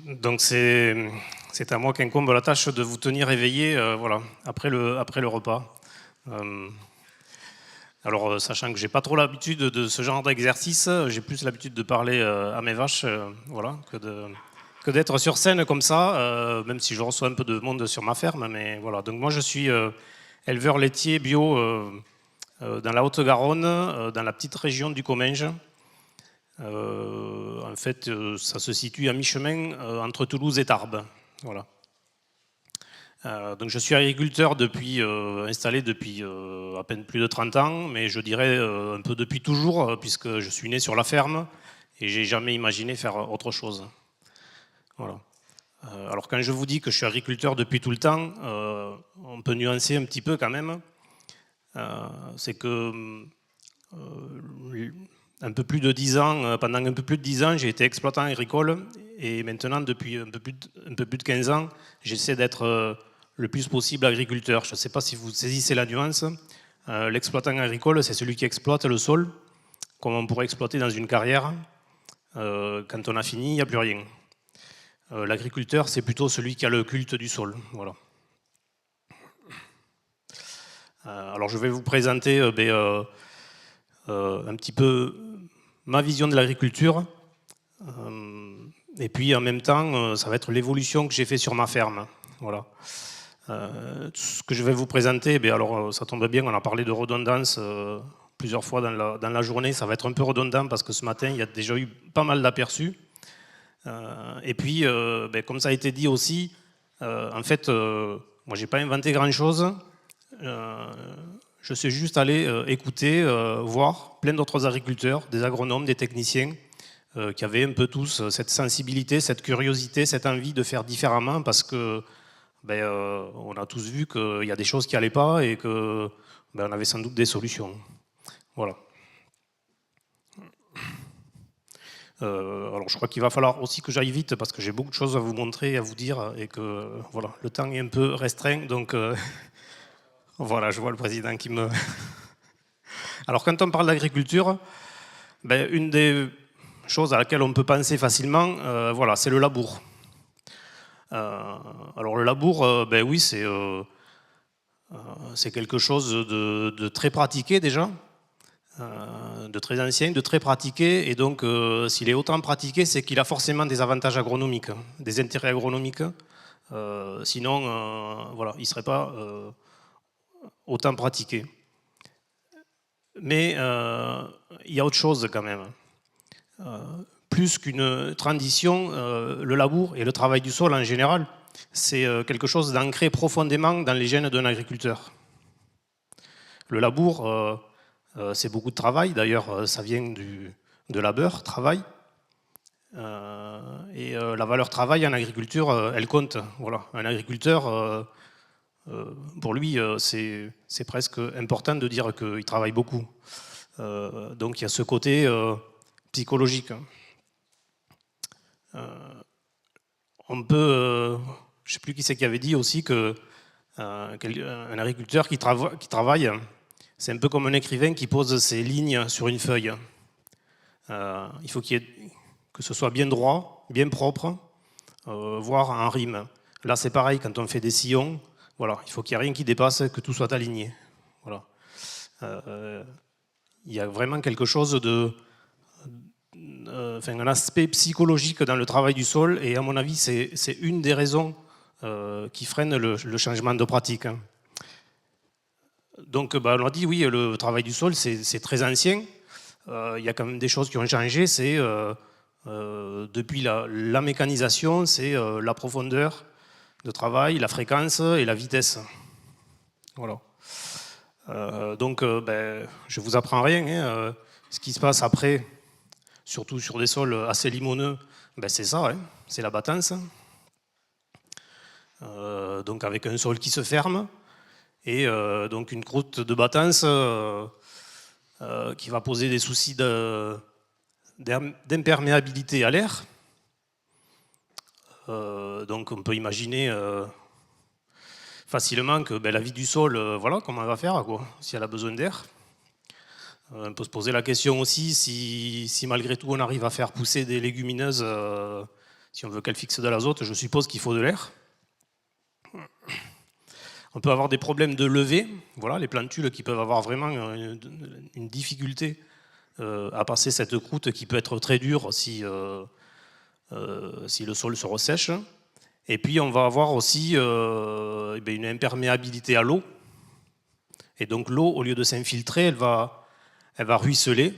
Donc c'est à moi qu'incombe la tâche de vous tenir éveillé voilà, après le repas. Alors sachant que j'ai pas trop l'habitude de ce genre d'exercice, j'ai plus l'habitude de parler à mes vaches voilà, que d'être sur scène comme ça, même si je reçois un peu de monde sur ma ferme. Mais voilà. Donc moi je suis éleveur laitier bio dans la Haute-Garonne, dans la petite région du Comminges. En fait, ça se situe à mi-chemin entre Toulouse et Tarbes. Voilà. Donc je suis agriculteur installé depuis à peine plus de 30 ans, mais je dirais un peu depuis toujours, puisque je suis né sur la ferme et j'ai jamais imaginé faire autre chose. Voilà. Alors quand je vous dis que je suis agriculteur depuis tout le temps, on peut nuancer un petit peu quand même. C'est que un peu plus de 10 ans, pendant un peu plus de 10 ans, j'ai été exploitant agricole et maintenant, depuis un peu plus de 15 ans, j'essaie d'être le plus possible agriculteur. Je ne sais pas si vous saisissez la nuance. L'exploitant agricole, c'est celui qui exploite le sol, comme on pourrait exploiter dans une carrière. Quand on a fini, il n'y a plus rien. L'agriculteur, c'est plutôt celui qui a le culte du sol. Voilà. Alors je vais vous présenter un petit peu ma vision de l'agriculture. Et puis en même temps, ça va être l'évolution que j'ai fait sur ma ferme. Voilà. Ce que je vais vous présenter, alors ça tombe bien, on a parlé de redondance plusieurs fois dans la journée. Ça va être un peu redondant parce que ce matin, il y a déjà eu pas mal d'aperçus. Et puis, comme ça a été dit aussi, en fait, moi, j'ai pas inventé grand-chose. Je suis juste allé écouter, voir plein d'autres agriculteurs, des agronomes, des techniciens, qui avaient un peu tous cette sensibilité, cette curiosité, cette envie de faire différemment, parce que on a tous vu qu'il y a des choses qui n'allaient pas et qu'on avait sans doute des solutions. Voilà. Alors je crois qu'il va falloir aussi que j'aille vite parce que j'ai beaucoup de choses à vous montrer, à vous dire, et que voilà, le temps est un peu restreint, donc voilà, je vois le président qui me... Alors quand on parle d'agriculture, une des choses à laquelle on peut penser facilement, voilà, c'est le labour. Alors le labour, oui, c'est quelque chose de très pratiqué déjà, de très ancien, de très pratiqué, et donc s'il est autant pratiqué, c'est qu'il a forcément des avantages agronomiques, des intérêts agronomiques, sinon voilà, il ne serait pas autant pratiqué. Mais il y a autre chose quand même. Plus qu'une transition, le labour et le travail du sol en général, c'est quelque chose d'ancré profondément dans les gènes d'un agriculteur. Le labour, c'est beaucoup de travail, d'ailleurs ça vient de labeur, travail. Et la valeur travail en agriculture, elle compte. Voilà. Un agriculteur, pour lui, c'est presque important de dire qu'il travaille beaucoup. Donc il y a ce côté psychologique. On peut, je ne sais plus qui c'est qui avait dit aussi que un agriculteur qui travaille, c'est un peu comme un écrivain qui pose ses lignes sur une feuille. Il faut que ce soit bien droit, bien propre, voire en rime. Là, c'est pareil, quand on fait des sillons, voilà, il faut qu'il n'y ait rien qui dépasse, que tout soit aligné. Voilà. Il y a vraiment quelque chose un aspect psychologique dans le travail du sol, et à mon avis, c'est une des raisons qui freine le changement de pratique. Donc, on a dit, oui, le travail du sol, c'est très ancien. Il y a quand même des choses qui ont changé, c'est depuis la mécanisation, c'est la profondeur de travail, la fréquence et la vitesse. Voilà. Donc, je vous apprends rien. Hein, ce qui se passe après, surtout sur des sols assez limoneux, c'est ça, hein, c'est la battance. Donc avec un sol qui se ferme, et donc une croûte de battance qui va poser des soucis d'imperméabilité à l'air. Donc on peut imaginer facilement que la vie du sol, voilà comment elle va faire, quoi, si elle a besoin d'air. On peut se poser la question aussi si malgré tout on arrive à faire pousser des légumineuses Si on veut qu'elle fixe de l'azote, je suppose qu'il faut de l'air. On peut avoir des problèmes de levée, voilà, les plantules qui peuvent avoir vraiment une difficulté à passer cette croûte qui peut être très dure si le sol se ressèche. Et puis on va avoir aussi une imperméabilité à l'eau. Et donc l'eau, au lieu de s'infiltrer, elle va ruisseler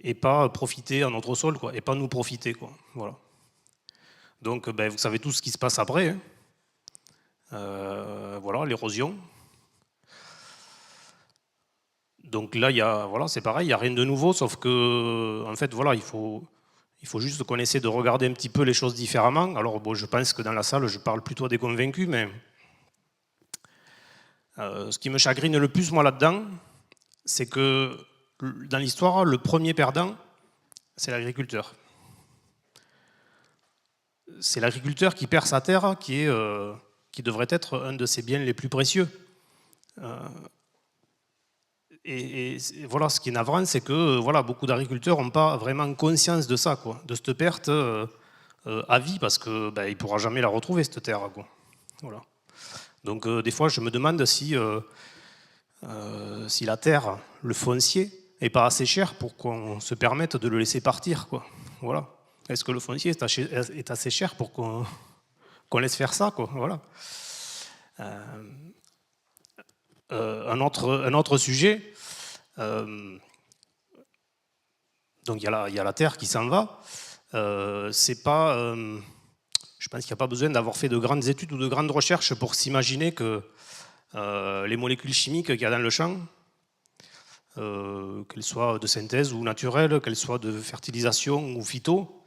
et pas profiter à notre sol, quoi, et pas nous profiter, quoi. Voilà. Donc vous savez tout ce qui se passe après. Voilà, l'érosion. Donc là, voilà, c'est pareil, il n'y a rien de nouveau, sauf que en fait, voilà, il faut juste qu'on essaie de regarder un petit peu les choses différemment. Alors bon, je pense que dans la salle, je parle plutôt à des convaincus, mais ce qui me chagrine le plus, moi, là-dedans, c'est que dans l'histoire, le premier perdant, c'est l'agriculteur. C'est l'agriculteur qui perd sa terre, qui devrait être un de ses biens les plus précieux. Et voilà, ce qui est navrant, c'est que voilà, beaucoup d'agriculteurs n'ont pas vraiment conscience de ça, quoi, de cette perte à vie, parce qu'il ne pourra jamais la retrouver, cette terre, quoi. Voilà. Donc des fois, je me demande si la terre, le foncier, n'est pas assez cher pour qu'on se permette de le laisser partir, quoi. Voilà. Est-ce que le foncier est assez cher pour qu'on laisse faire ça, quoi. Voilà. Un autre sujet, donc il y a la Terre qui s'en va. C'est pas, je pense qu'il n'y a pas besoin d'avoir fait de grandes études ou de grandes recherches pour s'imaginer que les molécules chimiques qu'il y a dans le champ, qu'elles soient de synthèse ou naturelles, qu'elles soient de fertilisation ou phyto,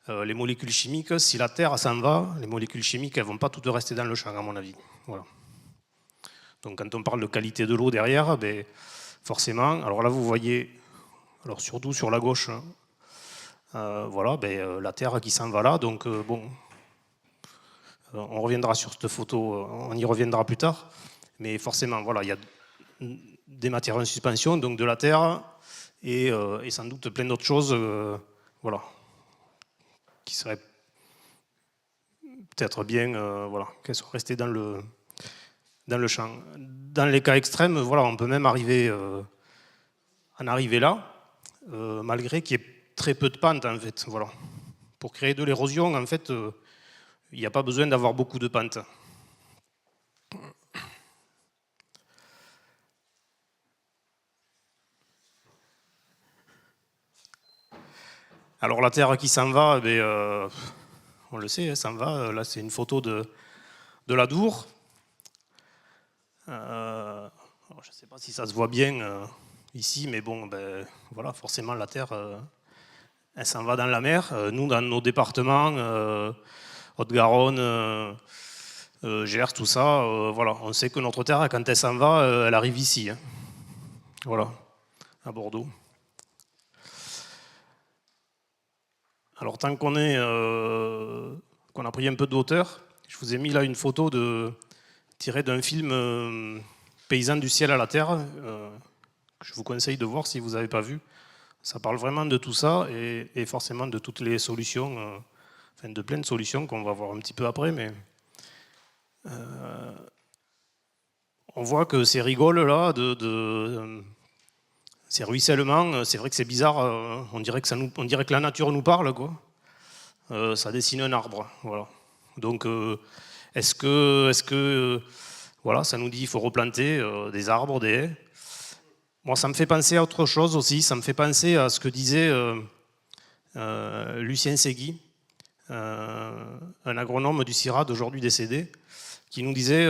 les molécules chimiques, si la Terre s'en va, les molécules chimiques, elles ne vont pas toutes rester dans le champ, à mon avis. Voilà. Donc quand on parle de qualité de l'eau derrière, forcément, alors là vous voyez, alors surtout sur la gauche, voilà, la Terre qui s'en va là, donc bon, on reviendra sur cette photo, on y reviendra plus tard, mais forcément, voilà, il y a des matières en suspension, donc de la Terre, et sans doute plein d'autres choses, voilà, qui seraient peut-être bien, voilà, qu'elles soient restées dans le champ. Dans les cas extrêmes, voilà, on peut même en arriver là, malgré qu'il y ait très peu de pente, en fait. Voilà. Pour créer de l'érosion, en fait, il n'y a pas besoin d'avoir beaucoup de pente. Alors la Terre qui s'en va, on le sait, elle s'en va. Là, c'est une photo de l'Adour. Alors, je ne sais pas si ça se voit bien ici, mais bon, voilà, forcément la Terre, elle s'en va dans la mer. Nous, dans nos départements, Haute-Garonne, Gers, tout ça, voilà, on sait que notre Terre, quand elle s'en va, elle arrive ici, hein. Voilà, à Bordeaux. Alors tant qu'on a pris un peu de hauteur, je vous ai mis là une photo tirée d'un film Paysan du ciel à la terre, que je vous conseille de voir si vous n'avez pas vu. Ça parle vraiment de tout ça et forcément de toutes les solutions, enfin de plein de solutions qu'on va voir un petit peu après, mais on voit que ces rigoles là, ces ruissellements, c'est vrai que c'est bizarre, on dirait que la nature nous parle, quoi. Ça dessine un arbre, voilà. Donc est-ce que voilà, ça nous dit qu'il faut replanter des arbres, des haies. Moi, ça me fait penser à autre chose aussi, ça me fait penser à ce que disait Lucien Segui, un agronome du CIRAD aujourd'hui décédé, qui nous disait,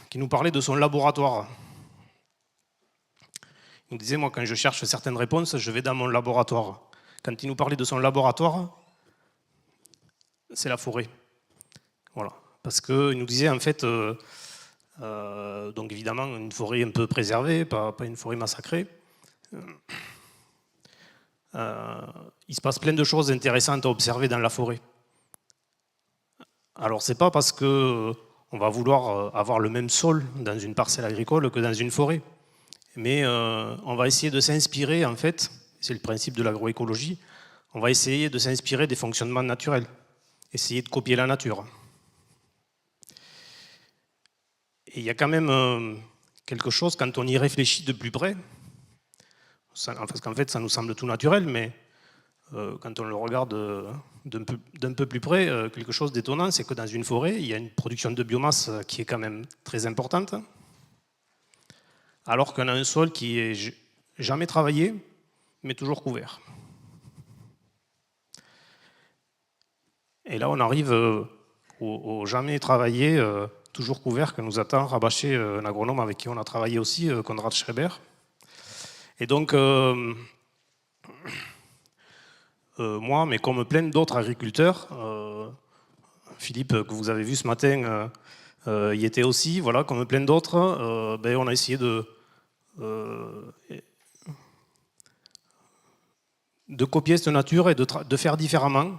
qui nous parlait de son laboratoire. Il nous disait, moi, quand je cherche certaines réponses, je vais dans mon laboratoire. Quand il nous parlait de son laboratoire, c'est la forêt. Voilà. Parce qu'il nous disait, en fait, donc évidemment, une forêt un peu préservée, pas une forêt massacrée. Il se passe plein de choses intéressantes à observer dans la forêt. Alors, c'est pas parce qu'on va vouloir avoir le même sol dans une parcelle agricole que dans une forêt. Mais on va essayer de s'inspirer, en fait, c'est le principe de l'agroécologie, on va essayer de s'inspirer des fonctionnements naturels, essayer de copier la nature. Et il y a quand même quelque chose, quand on y réfléchit de plus près, parce qu'en fait ça nous semble tout naturel, mais quand on le regarde d'un peu plus près, quelque chose d'étonnant, c'est que dans une forêt, il y a une production de biomasse qui est quand même très importante, alors qu'on a un sol qui est jamais travaillé, mais toujours couvert. Et là, on arrive au jamais travaillé, toujours couvert, que nous attend Rabachet, un agronome avec qui on a travaillé aussi, Konrad Schreiber. Et donc, moi, mais comme plein d'autres agriculteurs, Philippe, que vous avez vu ce matin, y était aussi, voilà, comme plein d'autres, on a essayé de copier cette nature et de faire différemment.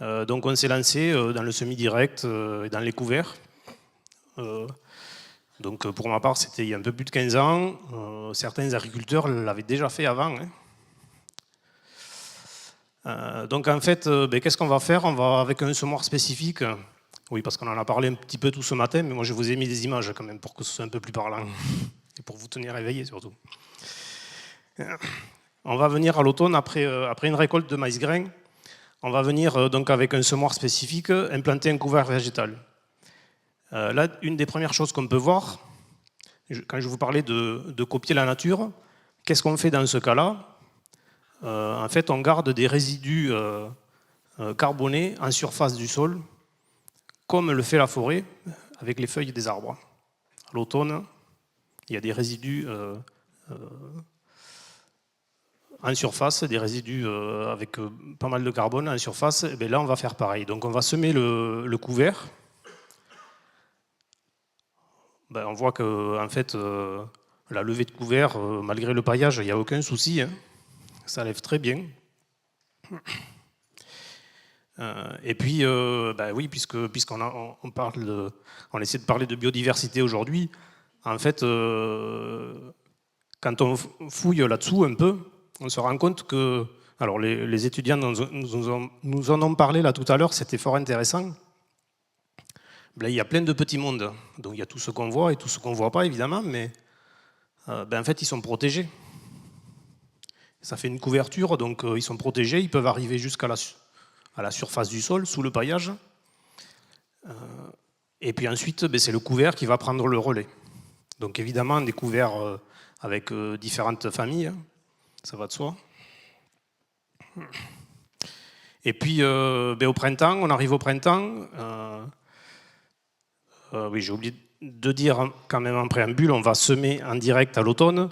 Donc on s'est lancé dans le semi-direct et dans les couverts. Donc pour ma part, c'était il y a un peu plus de 15 ans. Certains agriculteurs l'avaient déjà fait avant. Donc en fait, qu'est-ce qu'on va faire? On va avec un semoir spécifique. Oui, parce qu'on en a parlé un petit peu tout ce matin, mais moi je vous ai mis des images quand même pour que ce soit un peu plus parlant et pour vous tenir éveillé surtout. On va venir à l'automne, après une récolte de maïs grain, on va venir donc avec un semoir spécifique implanter un couvert végétal. Là, une des premières choses qu'on peut voir, quand je vous parlais de copier la nature, qu'est-ce qu'on fait dans ce cas-là? En fait, on garde des résidus carbonés en surface du sol, comme le fait la forêt avec les feuilles des arbres. À l'automne, il y a des résidus en surface, des résidus avec pas mal de carbone en surface. Et bien là, on va faire pareil. Donc, on va semer le couvert. On voit que en fait, la levée de couvert, malgré le paillage, il n'y a aucun souci. Ça lève très bien. Et puis, oui, puisqu'on on essaie de parler de biodiversité aujourd'hui, en fait, quand on fouille là-dessous un peu, on se rend compte que, alors les étudiants nous en ont parlé là tout à l'heure, c'était fort intéressant. Là, il y a plein de petits mondes, donc il y a tout ce qu'on voit et tout ce qu'on ne voit pas évidemment, mais en fait ils sont protégés. Ça fait une couverture, donc ils sont protégés, ils peuvent arriver jusqu'à la surface du sol, sous le paillage. Et puis ensuite, c'est le couvert qui va prendre le relais. Donc évidemment, des couverts avec différentes familles, ça va de soi. Et puis au printemps, on arrive au printemps. Oui, j'ai oublié de dire quand même en préambule, on va semer en direct à l'automne,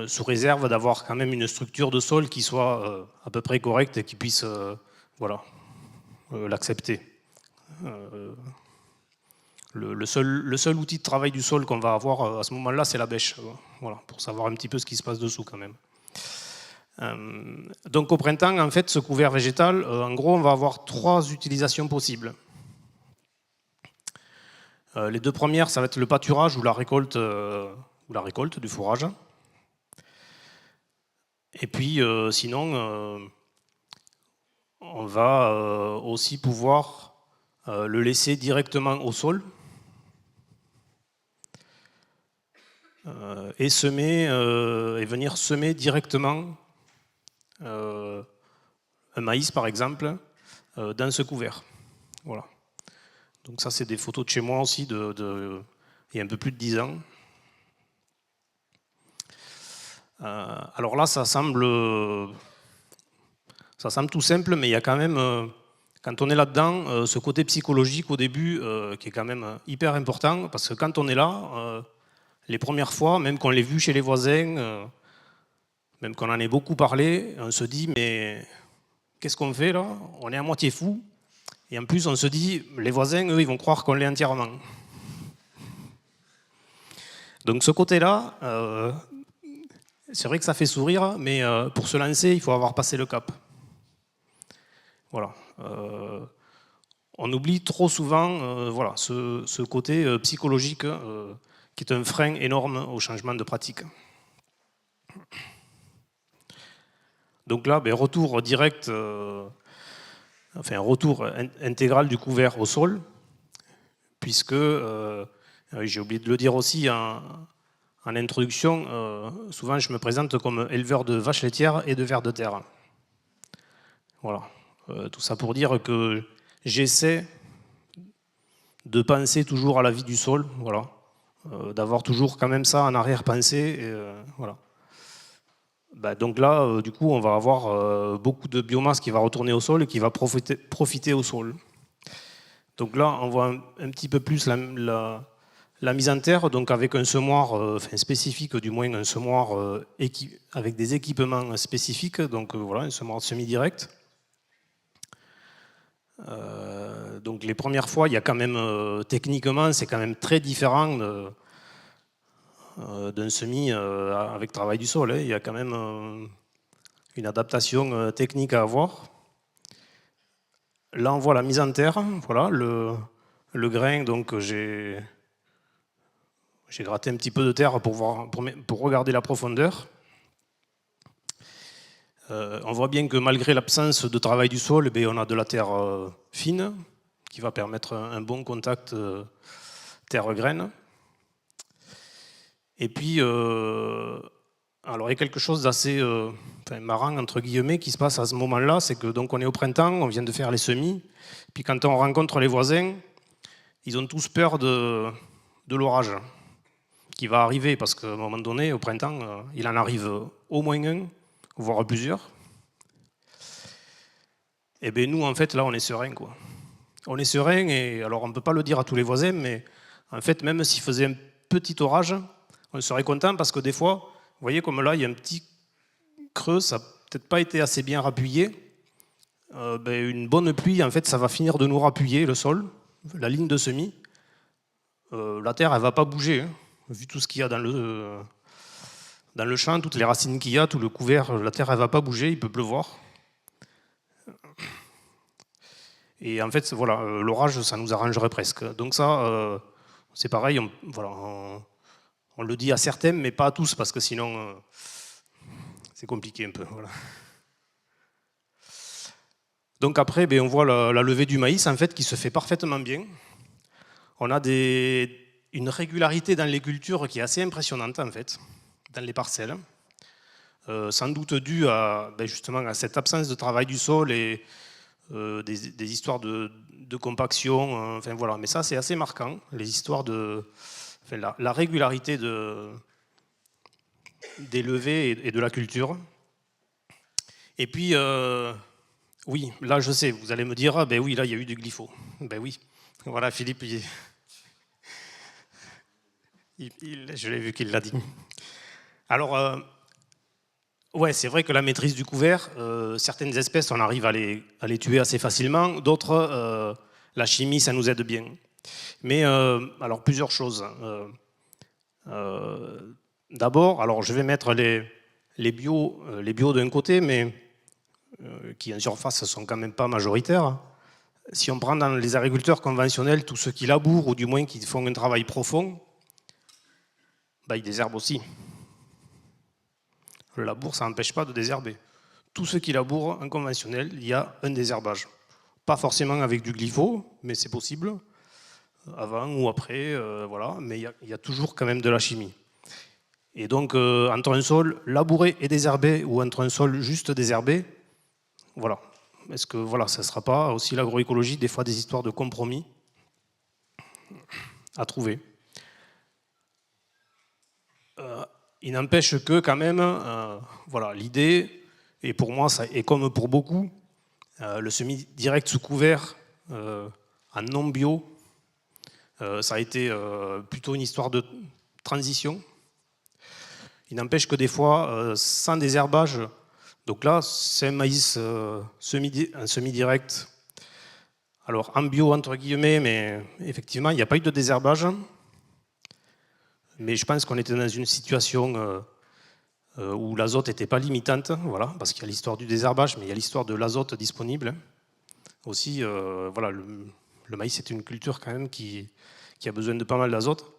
sous réserve d'avoir quand même une structure de sol qui soit à peu près correcte et qui puisse l'accepter. Le seul outil de travail du sol qu'on va avoir à ce moment-là, c'est la bêche, pour savoir un petit peu ce qui se passe dessous quand même. Donc au printemps, en fait, ce couvert végétal, en gros, on va avoir 3 utilisations possibles. Les 2 premières, ça va être le pâturage ou la récolte du fourrage. Et puis sinon, on va aussi pouvoir le laisser directement au sol et venir semer directement un maïs par exemple dans ce couvert. Voilà. Donc ça, c'est des photos de chez moi aussi, il y a un peu plus de 10 ans. Alors là, ça semble tout simple, mais il y a quand même, quand on est là-dedans, ce côté psychologique au début qui est quand même hyper important, parce que quand on est là, les premières fois, même qu'on l'ait vu chez les voisins, même qu'on en ait beaucoup parlé, on se dit, mais qu'est-ce qu'on fait là? On est à moitié fou. Et en plus, on se dit, les voisins, eux, ils vont croire qu'on l'est entièrement. Donc ce côté-là, c'est vrai que ça fait sourire, mais pour se lancer, il faut avoir passé le cap. Voilà. On oublie trop souvent ce côté psychologique qui est un frein énorme au changement de pratique. Donc là, ben, retour direct, enfin retour intégral du couvert au sol, puisque, j'ai oublié de le dire aussi en introduction, souvent je me présente comme éleveur de vaches laitières et de vers de terre. Voilà. Tout ça pour dire que j'essaie de penser toujours à la vie du sol, voilà. D'avoir toujours quand même ça en arrière-pensée. Voilà. Bah, donc là, du coup, on va avoir beaucoup de biomasse qui va retourner au sol et qui va profiter au sol. Donc là, on voit un petit peu plus la mise en terre, donc avec un semoir spécifique, du moins un semoir avec des équipements spécifiques, donc voilà, un semoir semi-direct. Donc les premières fois, il y a quand même, techniquement, c'est quand même très différent d'un semis avec travail du sol. Hein. Il y a quand même une adaptation technique à avoir. Là, on voit la mise en terre. Voilà, le grain, donc j'ai gratté un petit peu de terre pour regarder la profondeur. On voit bien que malgré l'absence de travail du sol, eh bien, on a de la terre fine qui va permettre un bon contact terre-graine. Et puis, alors il y a quelque chose d'assez marrant entre guillemets qui se passe à ce moment-là, c'est que donc on est au printemps, on vient de faire les semis, puis quand on rencontre les voisins, ils ont tous peur de l'orage qui va arriver, parce qu'à un moment donné, au printemps, il en arrive au moins un, voire plusieurs. Et bien nous, en fait, là, on est serein, quoi. On est serein, et alors on ne peut pas le dire à tous les voisins, mais en fait, même s'il faisait un petit orage, on serait content, parce que des fois, vous voyez comme là, il y a un petit creux, ça n'a peut-être pas été assez bien rappuyé. Ben, une bonne pluie, en fait, ça va finir de nous rappuyer le sol, la ligne de semis. La terre, elle ne va pas bouger, hein, vu tout ce qu'il y a dans le champ, toutes les racines qu'il y a, tout le couvert, la terre, elle ne va pas bouger, il peut pleuvoir. Et en fait, voilà, l'orage, ça nous arrangerait presque. Donc ça, c'est pareil, on le dit à certains, mais pas à tous, parce que sinon, c'est compliqué un peu. Voilà. Donc après, ben, on voit la levée du maïs, en fait, qui se fait parfaitement bien. On a une régularité dans les cultures qui est assez impressionnante, en fait, dans les parcelles. Sans doute due justement à cette absence de travail du sol et des histoires de compaction. Enfin voilà, mais ça c'est assez marquant, les histoires la régularité des levées et de la culture. Et puis oui, là je sais, vous allez me dire, ah, ben oui, là il y a eu du glypho. Ben oui, voilà, Philippe, je l'ai vu qu'il l'a dit. Alors, ouais, c'est vrai que la maîtrise du couvert, certaines espèces, on arrive à les tuer assez facilement. D'autres, la chimie, ça nous aide bien. Mais alors, plusieurs choses. D'abord, alors je vais mettre les bio d'un côté, mais qui en surface sont quand même pas majoritaires. Si on prend dans les agriculteurs conventionnels, tous ceux qui labourent, ou du moins qui font un travail profond, bah, ils désherbent aussi. Le labour, ça n'empêche pas de désherber. Tous ceux qui labourent en conventionnel, il y a un désherbage. Pas forcément avec du glypho, mais c'est possible, avant ou après, voilà. Mais il y a toujours quand même de la chimie. Et donc, entre un sol labouré et désherbé, ou entre un sol juste désherbé, voilà. Est-ce que voilà, ça ne sera pas aussi l'agroécologie, des fois des histoires de compromis à trouver. Il n'empêche que quand même, voilà, l'idée, et pour moi, ça, et comme pour beaucoup, le semi-direct sous couvert en non bio, ça a été plutôt une histoire de transition. Il n'empêche que des fois, sans désherbage, donc là, c'est un maïs un semi-direct, alors en bio entre guillemets, mais effectivement, il n'y a pas eu de désherbage. Mais je pense qu'on était dans une situation où l'azote n'était pas limitante, voilà, parce qu'il y a l'histoire du désherbage, mais il y a l'histoire de l'azote disponible. Aussi, voilà, le maïs est une culture quand même qui a besoin de pas mal d'azote.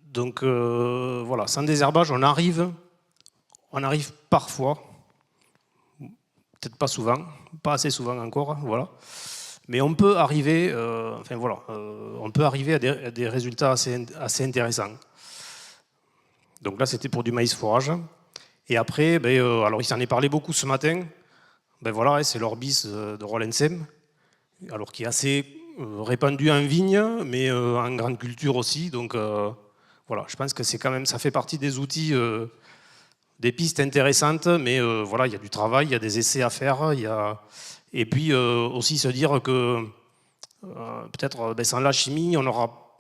Donc voilà, sans désherbage, on arrive on arrive parfois, peut-être pas souvent, pas assez souvent encore, voilà. Mais on peut arriver, on peut arriver à des résultats assez intéressants. Donc là, c'était pour du maïs fourrage. Et après, alors il s'en est parlé beaucoup ce matin. Voilà, c'est l'Orbis de Rollensem, alors qui est assez répandu en vigne, mais en grande culture aussi. Donc voilà, je pense que c'est quand même, ça fait partie des outils, des pistes intéressantes, mais voilà, il y a du travail, il y a des essais à faire, et puis aussi se dire que peut-être sans la chimie, on n'aura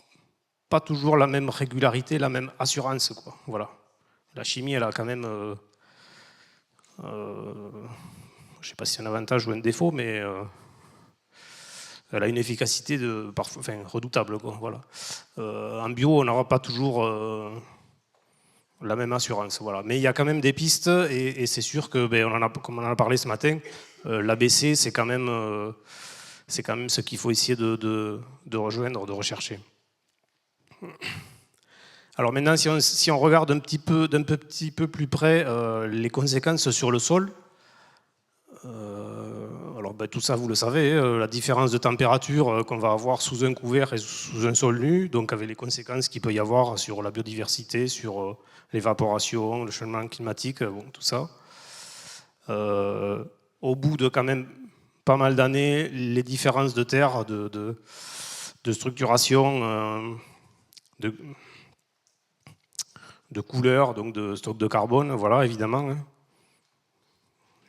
pas toujours la même régularité, la même assurance, quoi. Voilà. La chimie, elle a quand même, je ne sais pas si c'est un avantage ou un défaut, mais elle a une efficacité parfois, redoutable, quoi. Voilà. En bio, on n'aura pas toujours la même assurance. Voilà. Mais il y a quand même des pistes, et c'est sûr que, comme on en a parlé ce matin, l'ABC, c'est quand même ce qu'il faut essayer de rejoindre, de rechercher. Alors maintenant, si on regarde d'un petit peu plus près les conséquences sur le sol, alors tout ça vous le savez, la différence de température qu'on va avoir sous un couvert et sous un sol nu, donc avec les conséquences qu'il peut y avoir sur la biodiversité, sur l'évaporation, le changement climatique, tout ça. Au bout de quand même pas mal d'années, les différences de terre, de structuration, de couleur, donc de stock de carbone, voilà, évidemment.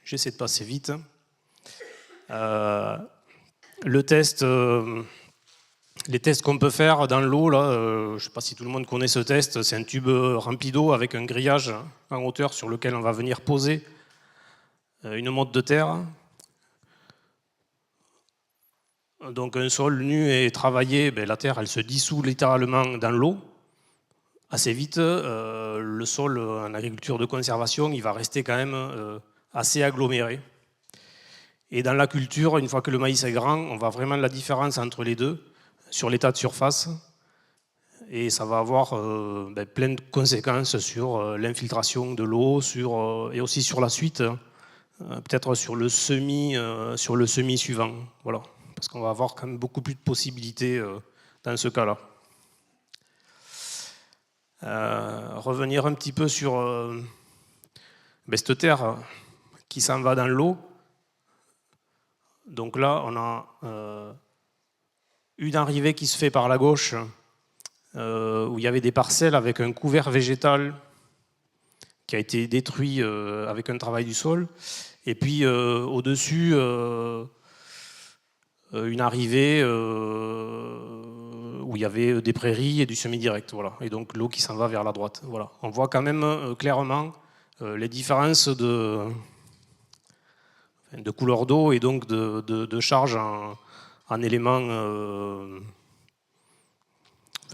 J'essaie de passer vite. Le test, les tests qu'on peut faire dans l'eau, là, je ne sais pas si tout le monde connaît ce test, c'est un tube rempli d'eau avec un grillage en hauteur sur lequel on va venir poser une motte de terre. Donc un sol nu et travaillé, la terre elle se dissout littéralement dans l'eau. Assez vite, le sol en agriculture de conservation, il va rester quand même assez aggloméré. Et dans la culture, une fois que le maïs est grand, on voit vraiment la différence entre les deux sur l'état de surface. Et ça va avoir plein de conséquences sur l'infiltration de l'eau, et aussi sur la suite, peut-être sur le semis suivant. Voilà. Parce qu'on va avoir quand même beaucoup plus de possibilités dans ce cas-là. Revenir un petit peu sur cette terre qui s'en va dans l'eau. Donc là, on a une arrivée qui se fait par la gauche, où il y avait des parcelles avec un couvert végétal qui a été détruit avec un travail du sol. Et puis au-dessus, une arrivée où il y avait des prairies et du semi-direct, voilà. Et donc l'eau qui s'en va vers la droite. Voilà. On voit quand même clairement les différences de couleur d'eau et donc de charge en éléments,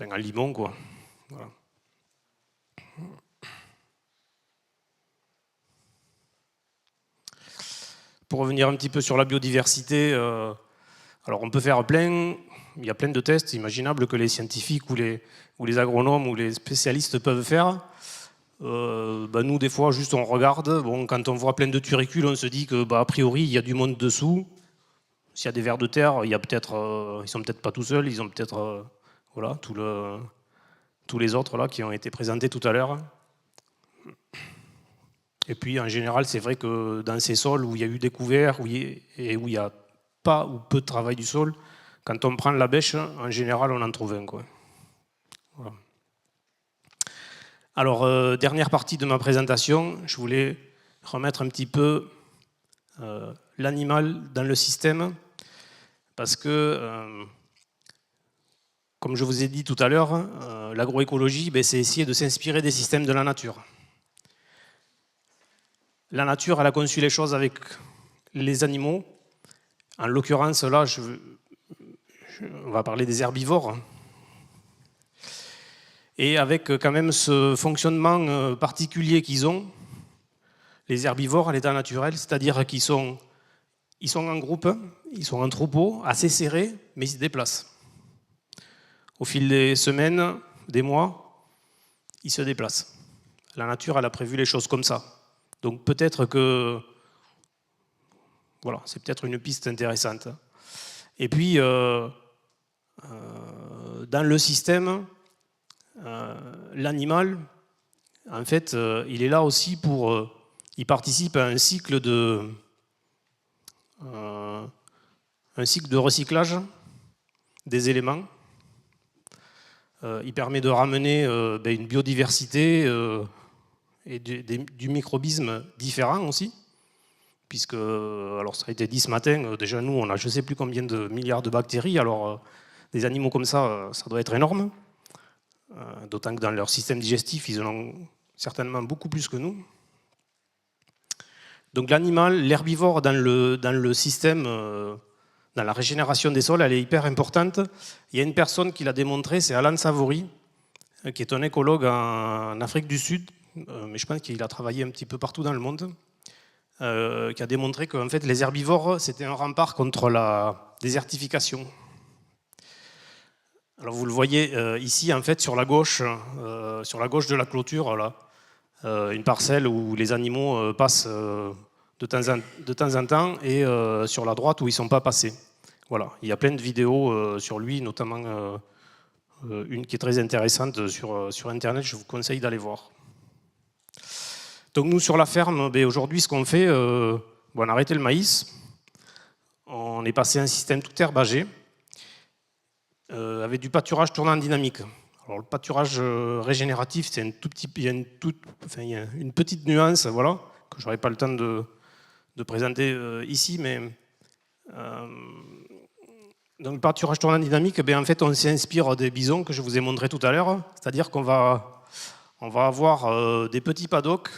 en limon, quoi. Voilà. Pour revenir un petit peu sur la biodiversité, alors on peut faire il y a plein de tests imaginables que les scientifiques ou les agronomes ou les spécialistes peuvent faire. Nous, des fois, juste on regarde. Bon, quand on voit plein de turicules, on se dit que, a priori, il y a du monde dessous. S'il y a des vers de terre, il y a peut-être, ils sont peut-être pas tout seuls, ils ont peut-être, voilà, tous les autres là qui ont été présentés tout à l'heure. Et puis, en général, c'est vrai que dans ces sols où il y a eu des couverts et où il y a pas ou peu de travail du sol, quand on prend la bêche, en général, on en trouve un, quoi. Voilà. Alors, dernière partie de ma présentation, je voulais remettre un petit peu l'animal dans le système, parce que, comme je vous ai dit tout à l'heure, l'agroécologie, c'est essayer de s'inspirer des systèmes de la nature. La nature, elle a conçu les choses avec les animaux. En l'occurrence, là, on va parler des herbivores. Et avec quand même ce fonctionnement particulier qu'ils ont, les herbivores à l'état naturel, c'est-à-dire qu'ils sont en groupe, ils sont en troupeau, assez serrés, mais ils se déplacent. Au fil des semaines, des mois, ils se déplacent. La nature, elle a prévu les choses comme ça. Donc peut-être que, voilà, c'est peut-être une piste intéressante. Et puis, dans le système, l'animal, en fait, il est là aussi pour... il participe à un cycle de recyclage des éléments. Il permet de ramener une biodiversité et du microbisme différent aussi, puisque, alors ça a été dit ce matin, déjà nous on a je ne sais plus combien de milliards de bactéries, alors des animaux comme ça doit être énorme, d'autant que dans leur système digestif ils en ont certainement beaucoup plus que nous. Donc l'animal, l'herbivore dans le système, dans la régénération des sols, elle est hyper importante. Il y a une personne qui l'a démontré, c'est Alan Savory, qui est un écologue en Afrique du Sud, mais je pense qu'il a travaillé un petit peu partout dans le monde, qui a démontré que en fait, les herbivores, c'était un rempart contre la désertification. Alors vous le voyez ici, en fait, sur la gauche de la clôture, là, une parcelle où les animaux passent de temps en temps, et sur la droite où ils ne sont pas passés. Voilà. Il y a plein de vidéos sur lui, notamment une qui est très intéressante sur Internet, je vous conseille d'aller voir. Donc nous, sur la ferme, aujourd'hui, ce qu'on fait, on a arrêté le maïs, on est passé à un système tout herbagé, avec du pâturage tournant dynamique. Alors, le pâturage régénératif, c'est il y a une petite nuance, voilà, que je n'aurai pas le temps de présenter ici, mais donc le pâturage tournant dynamique, en fait, on s'inspire des bisons que je vous ai montré tout à l'heure, c'est-à-dire qu'on va avoir des petits paddocks,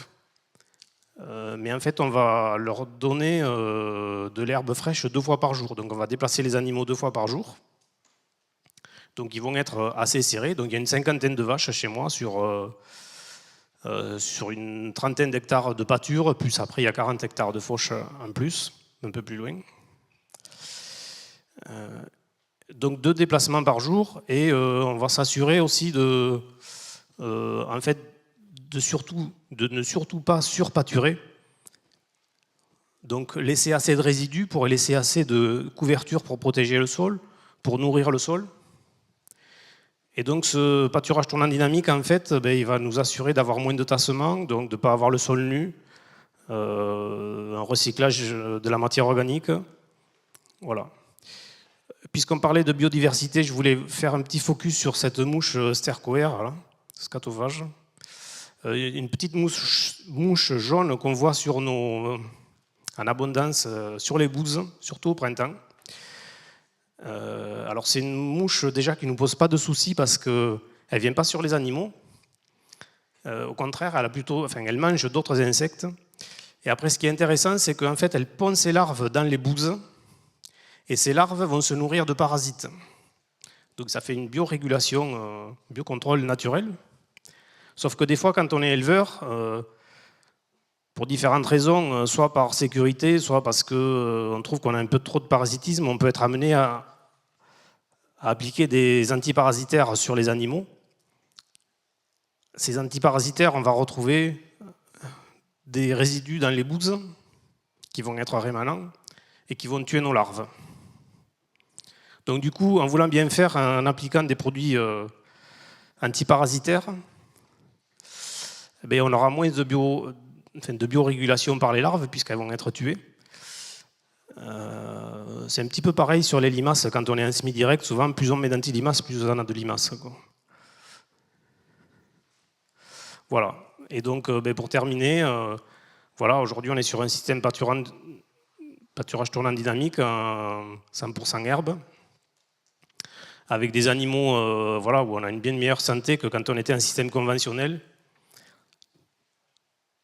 mais en fait, on va leur donner de l'herbe fraîche 2 fois par jour. Donc, on va déplacer les animaux 2 fois par jour. Donc ils vont être assez serrés. Donc il y a une 50aine de vaches chez moi sur une 30aine d'hectares de pâture, plus après il y a 40 hectares de fauche en plus, un peu plus loin. Donc 2 déplacements par jour, et on va s'assurer aussi de ne surtout pas surpâturer. Donc laisser assez de résidus pour laisser assez de couverture pour protéger le sol, pour nourrir le sol. Et donc ce pâturage tournant dynamique, en fait, il va nous assurer d'avoir moins de tassement, donc de ne pas avoir le sol nu, un recyclage de la matière organique. Voilà. Puisqu'on parlait de biodiversité, je voulais faire un petit focus sur cette mouche stercoère, là, scatophage. Une petite mouche jaune qu'on voit en abondance sur les bouses, surtout au printemps. Alors c'est une mouche déjà qui ne nous pose pas de soucis parce qu'elle ne vient pas sur les animaux. Au contraire, elle mange d'autres insectes. Et après, ce qui est intéressant, c'est qu'en fait, elle pond ses larves dans les bouses, et ces larves vont se nourrir de parasites. Donc ça fait une biorégulation, biocontrôle naturel. Sauf que des fois, quand on est éleveur, pour différentes raisons, soit par sécurité, soit parce qu'on trouve qu'on a un peu trop de parasitisme, on peut être amené à appliquer des antiparasitaires sur les animaux. Ces antiparasitaires, on va retrouver des résidus dans les bouses qui vont être rémanents et qui vont tuer nos larves. Donc du coup, en voulant bien faire, en appliquant des produits antiparasitaires, on aura moins de biorégulation par les larves puisqu'elles vont être tuées. C'est un petit peu pareil sur les limaces. Quand on est en semi-direct, souvent, plus on met d'anti-limaces, plus on en a de limaces. Voilà. Et donc, pour terminer, voilà, aujourd'hui, on est sur un système pâturage tournant dynamique, 100% herbe, avec des animaux voilà, où on a une bien meilleure santé que quand on était en système conventionnel.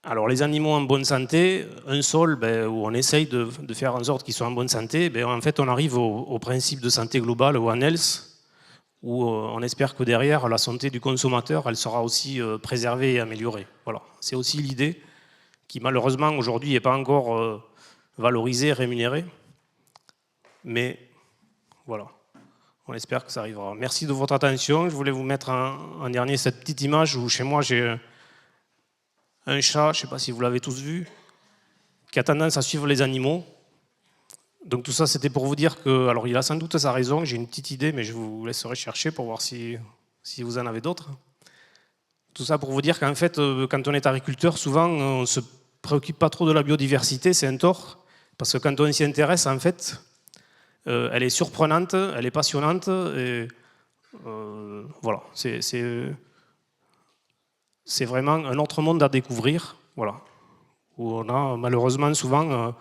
Alors les animaux en bonne santé, un sol où on essaye de faire en sorte qu'ils soient en bonne santé, en fait on arrive au principe de santé globale, ou One Health, où on espère que derrière la santé du consommateur, elle sera aussi préservée et améliorée. Voilà. C'est aussi l'idée qui malheureusement aujourd'hui n'est pas encore valorisée, rémunérée, mais voilà, on espère que ça arrivera. Merci de votre attention. Je voulais vous mettre en dernier cette petite image où chez moi j'ai un chat, je ne sais pas si vous l'avez tous vu, qui a tendance à suivre les animaux. Donc tout ça, c'était pour vous dire que, alors il a sans doute sa raison, j'ai une petite idée, mais je vous laisserai chercher pour voir si vous en avez d'autres. Tout ça pour vous dire qu'en fait, quand on est agriculteur, souvent, on ne se préoccupe pas trop de la biodiversité, c'est un tort, parce que quand on s'y intéresse, en fait, elle est surprenante, elle est passionnante, et voilà, c'est vraiment un autre monde à découvrir, voilà, où on a malheureusement souvent,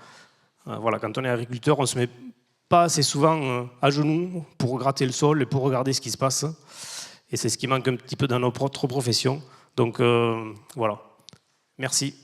voilà, quand on est agriculteur, on ne se met pas assez souvent à genoux pour gratter le sol et pour regarder ce qui se passe. Et c'est ce qui manque un petit peu dans notre profession. Donc voilà, merci.